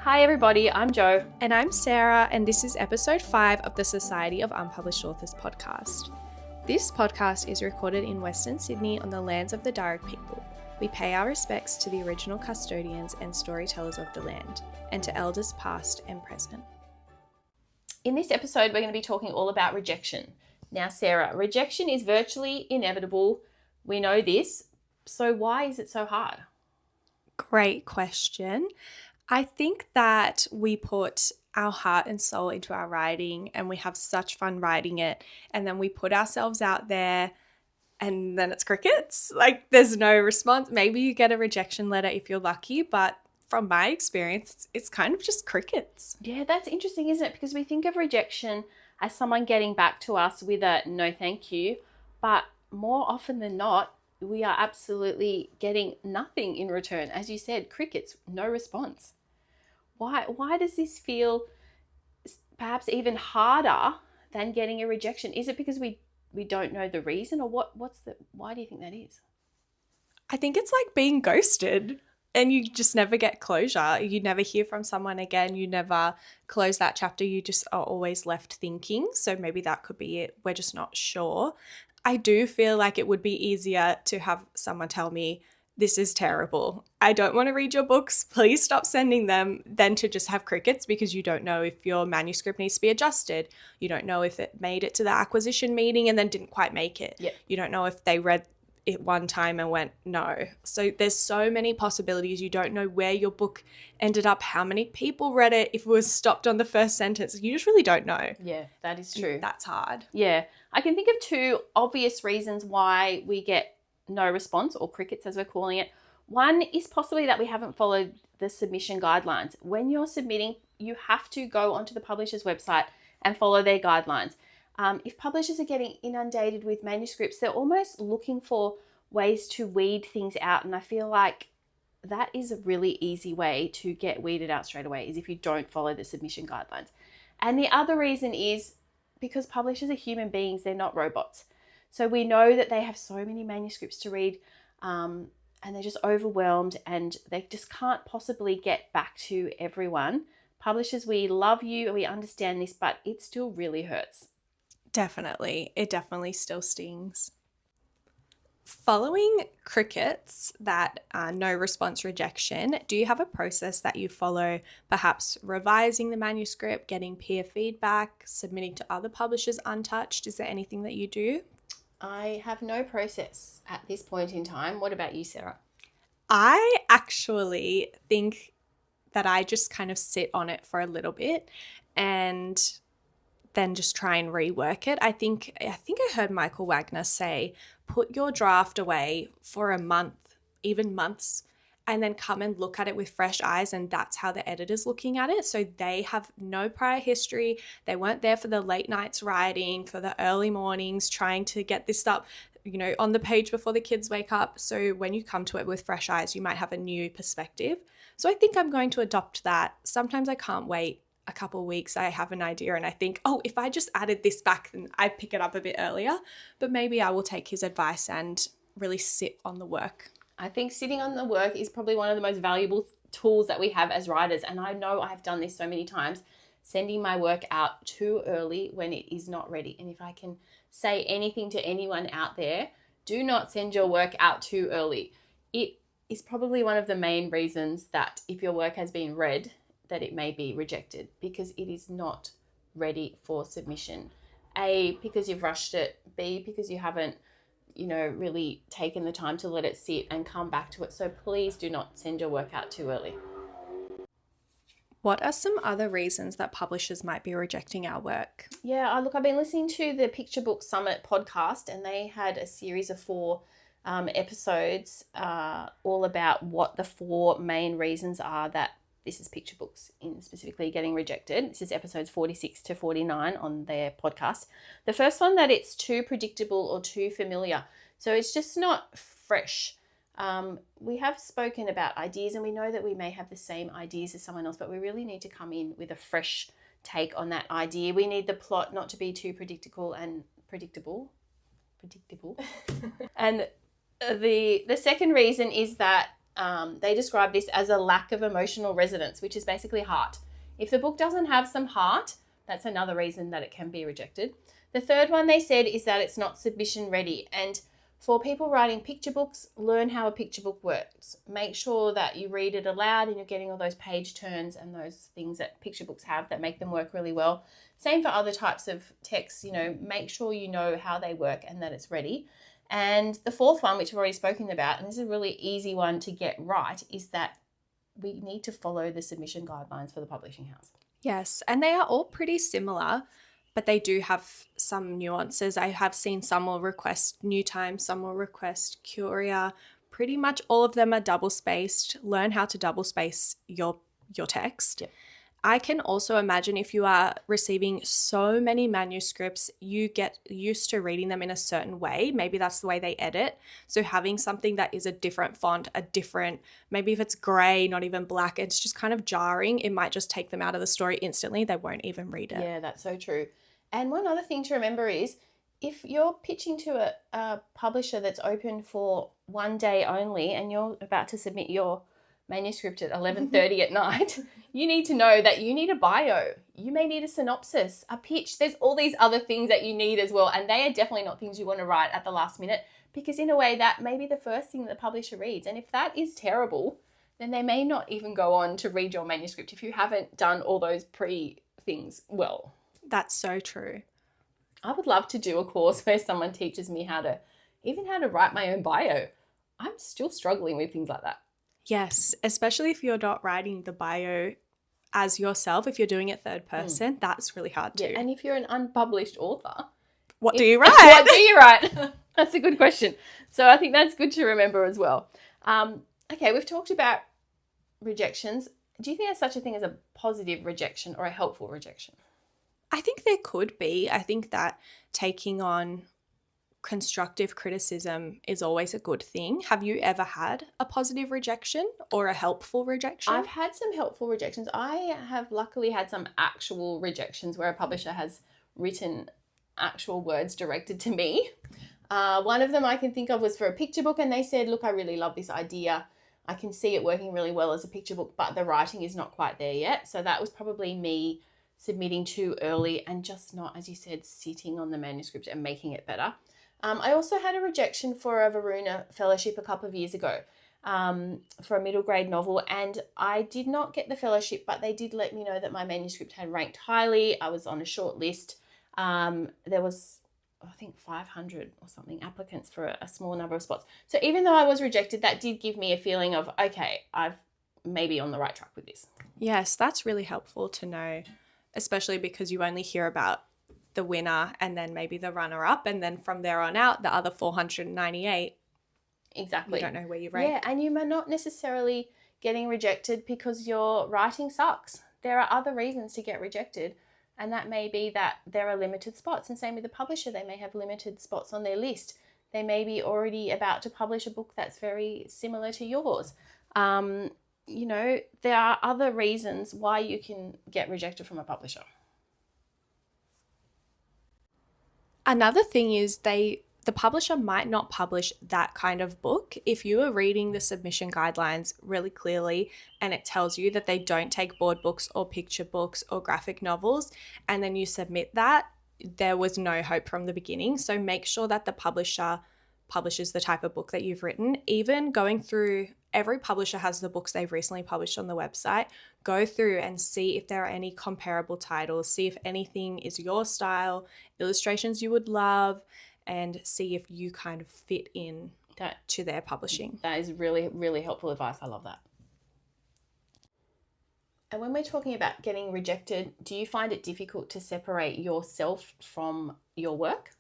Hi everybody, I'm Jo. And I'm Sarah, and this is episode 5 of the Society of Unpublished Authors podcast. This podcast is recorded in Western Sydney on the lands of the Darug people. We pay our respects to the original custodians and storytellers of the land, and to elders past and present. In this episode, we're going to be talking all about rejection. Now, Sarah, rejection is virtually inevitable. We know this. So why is it so hard? Great question. I think that we put our heart and soul into our writing and we have such fun writing it, and then we put ourselves out there and then it's crickets. Like, there's no response. Maybe you get a rejection letter if you're lucky, but from my experience, it's kind of just crickets. Yeah, that's interesting, isn't it? Because we think of rejection as someone getting back to us with a no thank you, but more often than not, we are absolutely getting nothing in return. As you said, crickets, no response. Why does this feel perhaps even harder than getting a rejection? Is it because we don't know the reason, or why do you think that is? I think it's like being ghosted and you just never get closure. You never hear from someone again. You never close that chapter. You just are always left thinking. So maybe that could be it. We're just not sure. I do feel like it would be easier to have someone tell me, this is terrible, I don't want to read your books, please stop sending them, than to just have crickets, because you don't know if your manuscript needs to be adjusted. You don't know if it made it to the acquisition meeting and then didn't quite make it. Yep. You don't know if they read it one time and went no. So there's so many possibilities. You don't know where your book ended up, how many people read it, if it was stopped on the first sentence. You just really don't know. Yeah, that is true. That's hard. Yeah. I can think of two obvious reasons why we get no response, or crickets as we're calling it. One is possibly that we haven't followed the submission guidelines. When you're submitting, you have to go onto the publisher's website and follow their guidelines. If publishers are getting inundated with manuscripts, they're almost looking for ways to weed things out. And I feel like that is a really easy way to get weeded out straight away, is if you don't follow the submission guidelines. And the other reason is because publishers are human beings, they're not robots. So we know that they have so many manuscripts to read, and they're just overwhelmed and they just can't possibly get back to everyone. Publishers, we love you and we understand this, but it still really hurts. Definitely. It definitely still stings. Following crickets, that no response rejection, do you have a process that you follow, perhaps revising the manuscript, getting peer feedback, submitting to other publishers untouched? Is there anything that you do? I have no process at this point in time. What about you, Sarah? I actually think that I just kind of sit on it for a little bit and then just try and rework it. I think I heard Michael Wagner say, put your draft away for a month, even months, and then come and look at it with fresh eyes. And that's how the editor's looking at it. So they have no prior history. They weren't there for the late nights writing, for the early mornings, trying to get this up, on the page before the kids wake up. So when you come to it with fresh eyes, you might have a new perspective. So I think I'm going to adopt that. Sometimes I can't wait a couple of weeks. I have an idea and I think, if I just added this back, then I pick it up a bit earlier. But maybe I will take his advice and really sit on the work. I think sitting on the work is probably one of the most valuable tools that we have as writers. And I know I've done this so many times, sending my work out too early when it is not ready. And if I can say anything to anyone out there, do not send your work out too early. It is probably one of the main reasons that if your work has been read, that it may be rejected, because it is not ready for submission. A, because you've rushed it. B, because you haven't really taken the time to let it sit and come back to it. So please do not send your work out too early. What are some other reasons that publishers might be rejecting our work? Yeah, look, I've been listening to the Picture Book Summit podcast, and they had a series of 4 episodes all about what the 4 main reasons are that this is picture books in specifically getting rejected. This is episodes 46 to 49 on their podcast. The first one, that it's too predictable or too familiar. So it's just not fresh. We have spoken about ideas, and we know that we may have the same ideas as someone else, but we really need to come in with a fresh take on that idea. We need the plot not to be too predictable. And the second reason is that they describe this as a lack of emotional resonance, which is basically heart. If the book doesn't have some heart, that's another reason that it can be rejected. The third one they said is that it's not submission ready. And for people writing picture books, learn how a picture book works. Make sure that you read it aloud and you're getting all those page turns and those things that picture books have that make them work really well. Same for other types of texts, make sure you know how they work and that it's ready. And the fourth one, which we've already spoken about, and this is a really easy one to get right, is that we need to follow the submission guidelines for the publishing house. Yes, and they are all pretty similar, but they do have some nuances. I have seen some will request New Times, some will request Curia. Pretty much all of them are double-spaced. Learn how to double-space your text. Yep. I can also imagine if you are receiving so many manuscripts, you get used to reading them in a certain way. Maybe that's the way they edit. So having something that is a different font, maybe if it's gray, not even black, it's just kind of jarring. It might just take them out of the story instantly. They won't even read it. Yeah, that's so true. And one other thing to remember is if you're pitching to a publisher that's open for one day only and you're about to submit your manuscript at 11:30 at night, you need to know that you need a bio. You may need a synopsis, a pitch. There's all these other things that you need as well. And they are definitely not things you want to write at the last minute, because in a way that may be the first thing the publisher reads. And if that is terrible, then they may not even go on to read your manuscript if you haven't done all those things well. That's so true. I would love to do a course where someone teaches me how to write my own bio. I'm still struggling with things like that. Yes, especially if you're not writing the bio as yourself, if you're doing it third person, that's really hard too. Yeah, and if you're an unpublished author, what do you write? What do you write? That's a good question. So I think that's good to remember as well. Okay, we've talked about rejections. Do you think there's such a thing as a positive rejection or a helpful rejection? I think there could be. I think that taking on constructive criticism is always a good thing. Have you ever had a positive rejection or a helpful rejection? I've had some helpful rejections. I have luckily had some actual rejections where a publisher has written actual words directed to me. One of them I can think of was for a picture book, and they said, look, I really love this idea. I can see it working really well as a picture book, but the writing is not quite there yet. So that was probably me submitting too early and just not, as you said, sitting on the manuscript and making it better. I also had a rejection for a Varuna fellowship a couple of years ago for a middle grade novel, and I did not get the fellowship, but they did let me know that my manuscript had ranked highly. I was on a short list. There was, I think, 500 or something applicants for a small number of spots. So even though I was rejected, that did give me a feeling of, okay, I've maybe on the right track with this. Yes, that's really helpful to know, especially because you only hear about the winner and then maybe the runner-up, and then from there on out, the other 498. Exactly. You don't know where you rank. Yeah, and you may not necessarily getting rejected because your writing sucks. There are other reasons to get rejected, and that may be that there are limited spots. And same with the publisher, they may have limited spots on their list. They may be already about to publish a book that's very similar to yours. There are other reasons why you can get rejected from a publisher. Another thing is the publisher might not publish that kind of book. If you are reading the submission guidelines really clearly and it tells you that they don't take board books or picture books or graphic novels, and then you submit that, there was no hope from the beginning. So make sure that the publisher publishes the type of book that you've written. Even going through, every publisher has the books they've recently published on the website. Go through and see if there are any comparable titles, see if anything is your style, illustrations you would love, and see if you kind of fit in to their publishing. That is really, really helpful advice. I love that. And when we're talking about getting rejected, do you find it difficult to separate yourself from your work?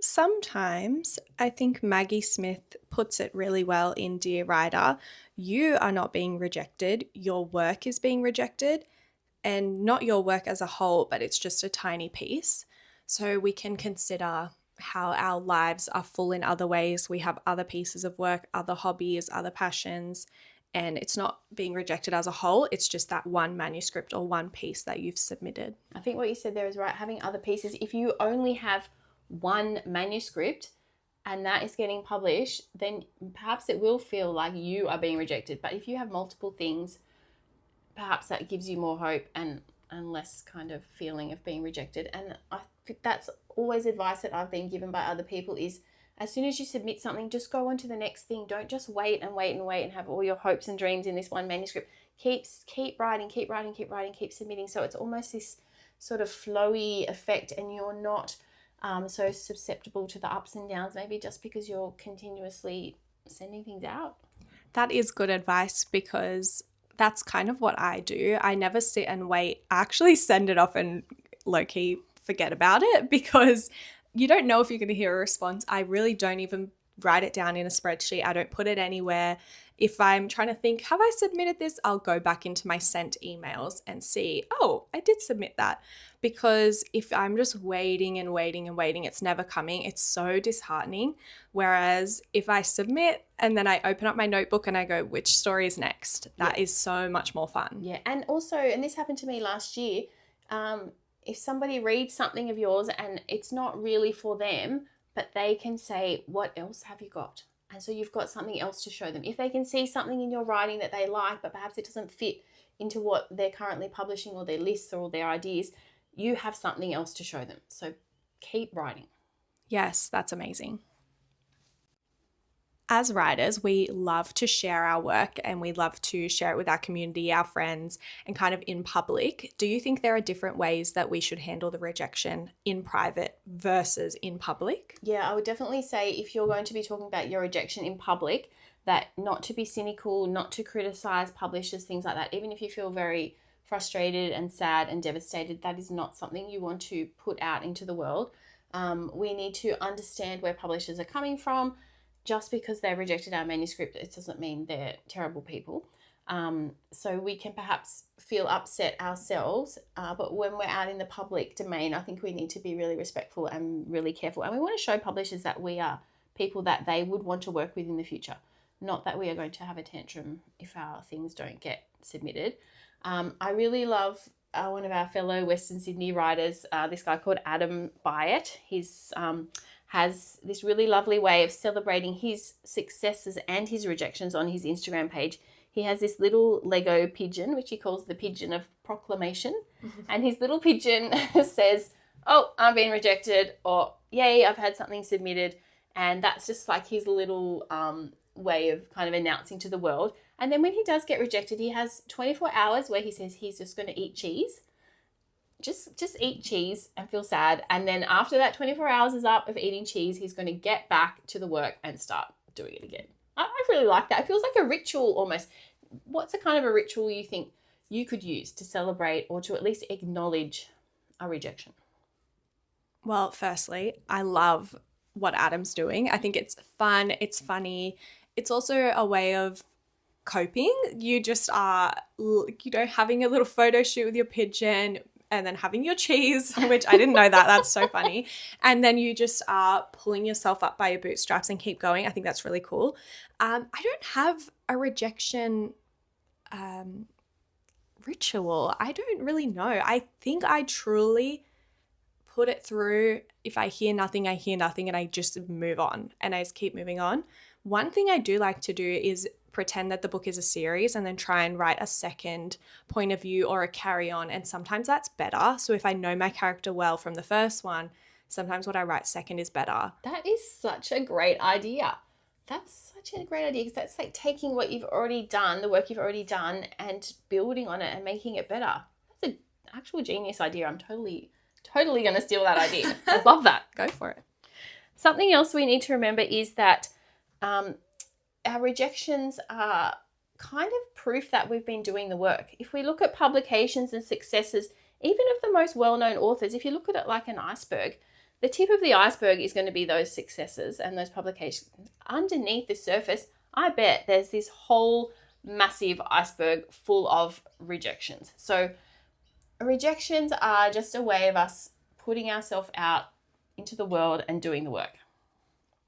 Sometimes. I think Maggie Smith puts it really well in Dear Writer. You are not being rejected. Your work is being rejected, and not your work as a whole, but it's just a tiny piece. So we can consider how our lives are full in other ways. We have other pieces of work, other hobbies, other passions, and it's not being rejected as a whole. It's just that one manuscript or one piece that you've submitted. I think what you said there is right. Having other pieces, if you only have one manuscript and that is getting published, then perhaps it will feel like you are being rejected. But if you have multiple things, perhaps that gives you more hope and less kind of feeling of being rejected. And I think that's always advice that I've been given by other people is, as soon as you submit something, just go on to the next thing. Don't just wait and have all your hopes and dreams in this one manuscript. Keep writing, keep submitting. So it's almost this sort of flowy effect, and you're not so susceptible to the ups and downs, maybe just because you're continuously sending things out. That is good advice, because that's kind of what I do. I never sit and wait. I actually send it off and low-key forget about it, because you don't know if you're going to hear a response. I really don't even write it down in a spreadsheet. I don't put it anywhere. If I'm trying to think, have I submitted this? I'll go back into my sent emails and see, oh, I did submit that. Because if I'm just waiting, it's never coming. It's so disheartening. Whereas if I submit and then I open up my notebook and I go, which story is next? That is so much more fun. Yeah. And also, and this happened to me last year, if somebody reads something of yours and it's not really for them, but they can say, what else have you got? And so you've got something else to show them. If they can see something in your writing that they like, but perhaps it doesn't fit into what they're currently publishing or their lists or their ideas, you have something else to show them. So keep writing. Yes, that's amazing. As writers, we love to share our work, and we love to share it with our community, our friends, and kind of in public. Do you think there are different ways that we should handle the rejection in private versus in public? Yeah, I would definitely say, if you're going to be talking about your rejection in public, that not to be cynical, not to criticize publishers, things like that. Even if you feel very frustrated and sad and devastated, that is not something you want to put out into the world. We need to understand where publishers are coming from. Just because they've rejected our manuscript, it doesn't mean they're terrible people. So we can perhaps feel upset ourselves, but when we're out in the public domain, I think we need to be really respectful and really careful. And we want to show publishers that we are people that they would want to work with in the future, not that we are going to have a tantrum if our things don't get submitted. I really love one of our fellow Western Sydney writers, this guy called Adam Byatt. He's has this really lovely way of celebrating his successes and his rejections on his Instagram page. He has this little Lego pigeon, which he calls the Pigeon of Proclamation. And his little pigeon says, oh, I've been rejected, or yay, I've had something submitted. And that's just like his little way of kind of announcing to the world. And then when he does get rejected, he has 24 hours where he says he's just going to eat cheese. Just eat cheese and feel sad. And then after that 24 hours is up of eating cheese, he's going to get back to the work and start doing it again. I really like that. It feels like a ritual almost. What's a kind of a ritual you think you could use to celebrate or to at least acknowledge a rejection? Well, firstly, I love what Adam's doing. I think it's fun. It's funny. It's also a way of coping. You just are, having a little photo shoot with your pigeon, and then having your cheese, which I didn't know that. That's so funny. And then you just are pulling yourself up by your bootstraps and keep going. I think that's really cool. I don't have a rejection ritual. I don't really know. I think I truly put it through. If I hear nothing, I hear nothing, and I just move on and I just keep moving on. One thing I do like to do is pretend that the book is a series and then try and write a second point of view or a carry on. And sometimes that's better. So if I know my character well from the first one, sometimes what I write second is better. That is such a great idea. That's such a great idea, because that's like taking what you've already done, the work you've already done, and building on it and making it better. That's an actual genius idea. I'm totally going to steal that idea. I love that. Go for it. Something else we need to remember is that our rejections are kind of proof that we've been doing the work. If we look at publications and successes, even of the most well-known authors, if you look at it like an iceberg, the tip of the iceberg is going to be those successes and those publications. Underneath the surface, I bet there's this whole massive iceberg full of rejections. So rejections are just a way of us putting ourselves out into the world and doing the work.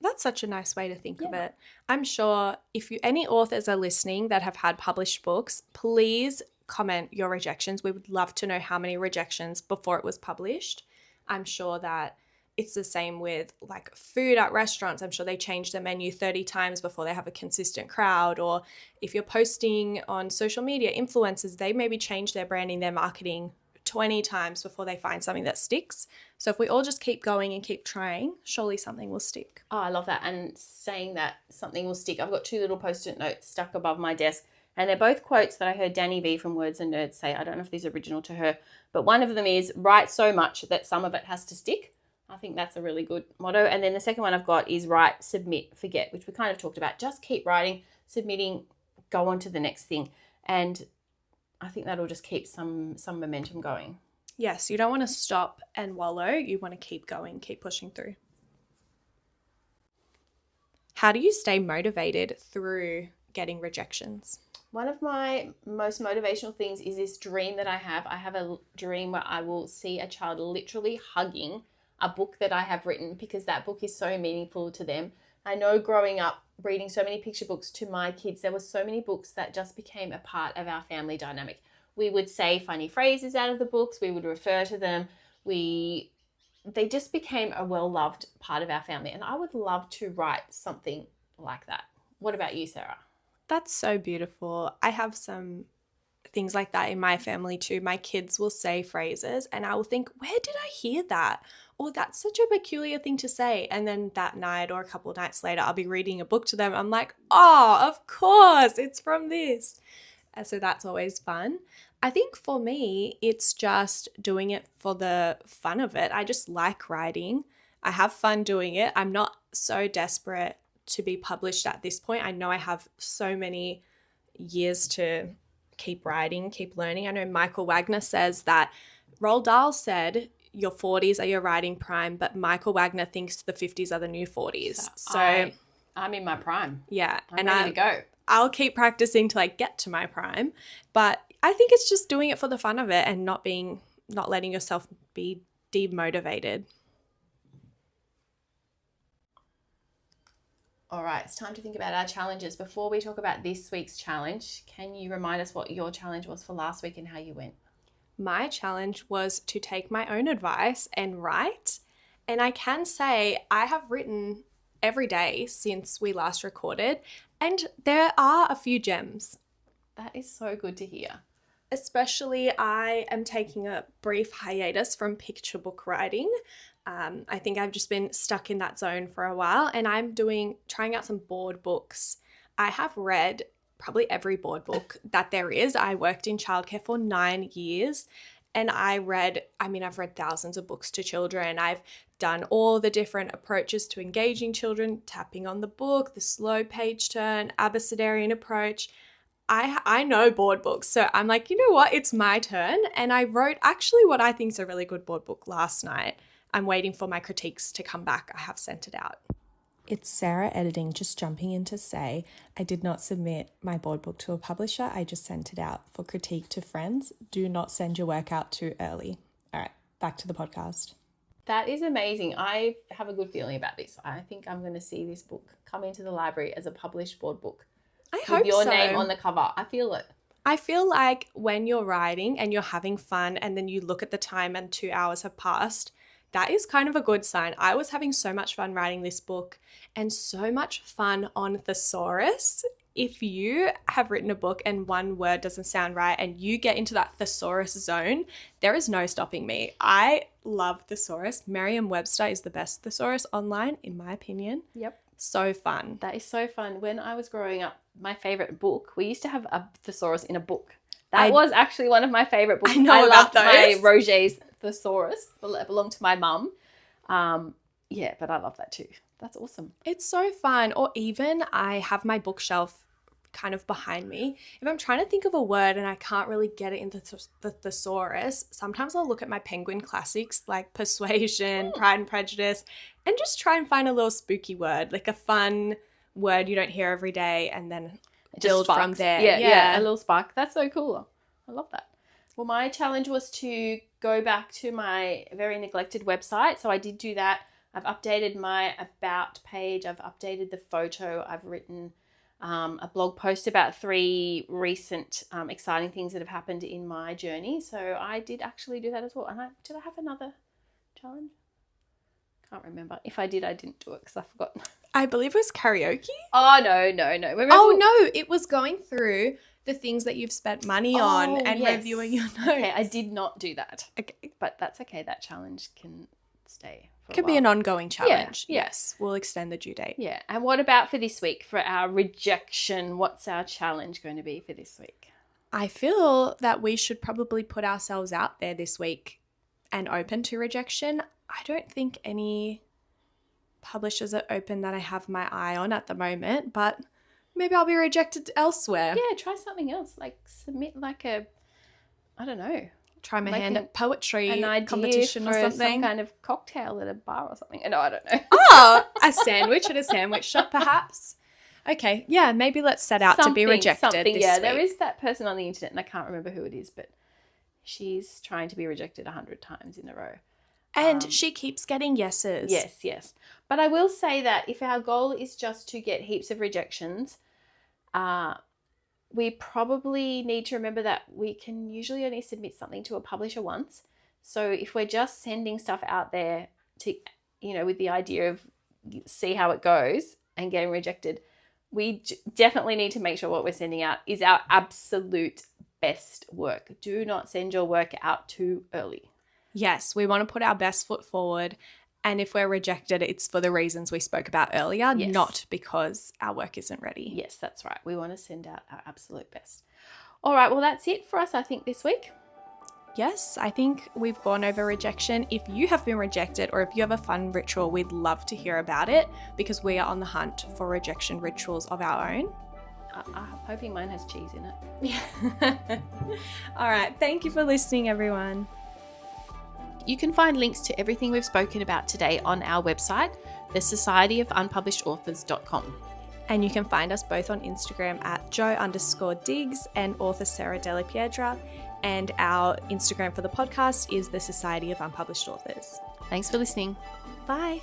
That's such a nice way to think of it. I'm sure if any authors are listening that have had published books, please comment your rejections. We would love to know how many rejections before it was published. I'm sure that it's the same with like food at restaurants. I'm sure they change their menu 30 times before they have a consistent crowd. Or if you're posting on social media, influencers, they maybe change their branding, their marketing 20 times before they find something that sticks. So if we all just keep going and keep trying, surely something will stick. Oh, I love that. And saying that something will stick. I've got 2 little Post-it notes stuck above my desk, and they're both quotes that I heard Dani Vee from Words and Nerds say. I don't know if these are original to her, but one of them is write so much that some of it has to stick. I think that's a really good motto. And then the second one I've got is write, submit, forget, which we kind of talked about. Just keep writing, submitting, go on to the next thing. And I think that'll just keep some momentum going. Yes, you don't want to stop and wallow. You want to keep going, keep pushing through. How do you stay motivated through getting rejections? One of my most motivational things is this dream that I have. I have a dream where I will see a child literally hugging a book that I have written, because that book is so meaningful to them. I know growing up, reading so many picture books to my kids, there were so many books that just became a part of our family dynamic. We would say funny phrases out of the books. We would refer to them. They just became a well-loved part of our family. And I would love to write something like that. What about you, Sarah? That's so beautiful. I have some things like that in my family too. My kids will say phrases and I will think, where did I hear that? Or that's such a peculiar thing to say. And then that night or a couple of nights later, I'll be reading a book to them. I'm like, oh, of course, it's from this. And so that's always fun. I think for me, it's just doing it for the fun of it. I just like writing. I have fun doing it. I'm not so desperate to be published at this point. I know I have so many years to keep writing, keep learning. I know Michael Wagner says that Roald Dahl said your 40s are your writing prime, but Michael Wagner thinks the 50s are the new 40s. So I'm in my prime. Yeah. I'm ready to go. I'll keep practicing till I get to my prime. But I think it's just doing it for the fun of it and not letting yourself be demotivated. All right, it's time to think about our challenges. Before we talk about this week's challenge, can you remind us what your challenge was for last week and how you went? My challenge was to take my own advice and write. And I can say I have written every day since we last recorded, and there are a few gems. That is so good to hear. Especially I am taking a brief hiatus from picture book writing. I think I've just been stuck in that zone for a while, and I'm trying out some board books. I have read probably every board book that there is. I worked in childcare for 9 years, and I've read thousands of books to children. I've done all the different approaches to engaging children, tapping on the book, the slow page turn, abecedarian approach. I know board books, so I'm like, you know what? It's my turn. And I wrote actually what I think is a really good board book last night. I'm waiting for my critiques to come back. I have sent it out. It's Sarah editing, just jumping in to say I did not submit my board book to a publisher. I just sent it out for critique to friends. Do not send your work out too early. All right, back to the podcast. That is amazing. I have a good feeling about this. I think I'm going to see this book come into the library as a published board book. I hope so. With your name on the cover. I feel it. I feel like when you're writing and you're having fun and then you look at the time and 2 hours have passed, that is kind of a good sign. I was having so much fun writing this book and so much fun on thesaurus. If you have written a book and one word doesn't sound right and you get into that thesaurus zone, there is no stopping me. I love thesaurus. Merriam-Webster is the best thesaurus online, in my opinion. Yep. So fun. That is so fun. When I was growing up, my favorite book, we used to have a thesaurus in a book. That was actually one of my favorite books. I know about those. My Roget's thesaurus. It belonged to my mum. Yeah, but I love that too. That's awesome. It's so fun. Or even I have my bookshelf kind of behind me. If I'm trying to think of a word and I can't really get it in the thesaurus, sometimes I'll look at my Penguin classics like Persuasion, Pride and Prejudice, and just try and find a little spooky word, like a fun word you don't hear every day, and then build from there. Yeah, a little spark. That's so cool. I love that. Well, my challenge was to go back to my very neglected website. So I did do that. I've updated my about page. I've updated the photo. I've written a blog post about 3 recent exciting things that have happened in my journey. So I did actually do that as well. And did I have another challenge? Can't remember. If I did, I didn't do it because I forgot. I believe it was karaoke. Oh, no. Remember no, it was going through the things that you've spent money on and yes. reviewing your notes. Okay, I did not do that. Okay. But that's okay. That challenge can stay for Could a be while. an ongoing challenge. Yeah. Yes, we'll extend the due date. Yeah. And what about for this week? For our rejection, what's our challenge going to be for this week? I feel that we should probably put ourselves out there this week and open to rejection. I don't think any publishers are open that I have my eye on at the moment, but maybe I'll be rejected elsewhere. Yeah, try something else. Like submit like a, I don't know. Try my Like hand at poetry An idea competition for or something. some kind of cocktail at a bar or something. No, I don't know. Oh, a sandwich at a sandwich shop perhaps. Okay, yeah, maybe let's set out to be rejected this Yeah, week. there is that person on the internet, and I can't remember who it is, but she's trying to be rejected 100 times in a row. And she keeps getting yeses. Yes. But I will say that if our goal is just to get heaps of rejections, we probably need to remember that we can usually only submit something to a publisher once. So if we're just sending stuff out there to, with the idea of see how it goes and getting rejected, we definitely need to make sure what we're sending out is our absolute best work. Do not send your work out too early. Yes, we want to put our best foot forward. And if we're rejected, it's for the reasons we spoke about earlier, Yes. not because our work isn't ready. Yes, that's right. We want to send out our absolute best. All right, well, that's it for us, I think, this week. Yes, I think we've gone over rejection. If you have been rejected or if you have a fun ritual, we'd love to hear about it because we are on the hunt for rejection rituals of our own. I'm hoping mine has cheese in it. Yeah. All right. Thank you for listening, everyone. You can find links to everything we've spoken about today on our website, thesocietyofunpublishedauthors.com. And you can find us both on Instagram at jo_diggs and author Sarah Della Piedra. And our Instagram for the podcast is the Society of Unpublished Authors. Thanks for listening. Bye.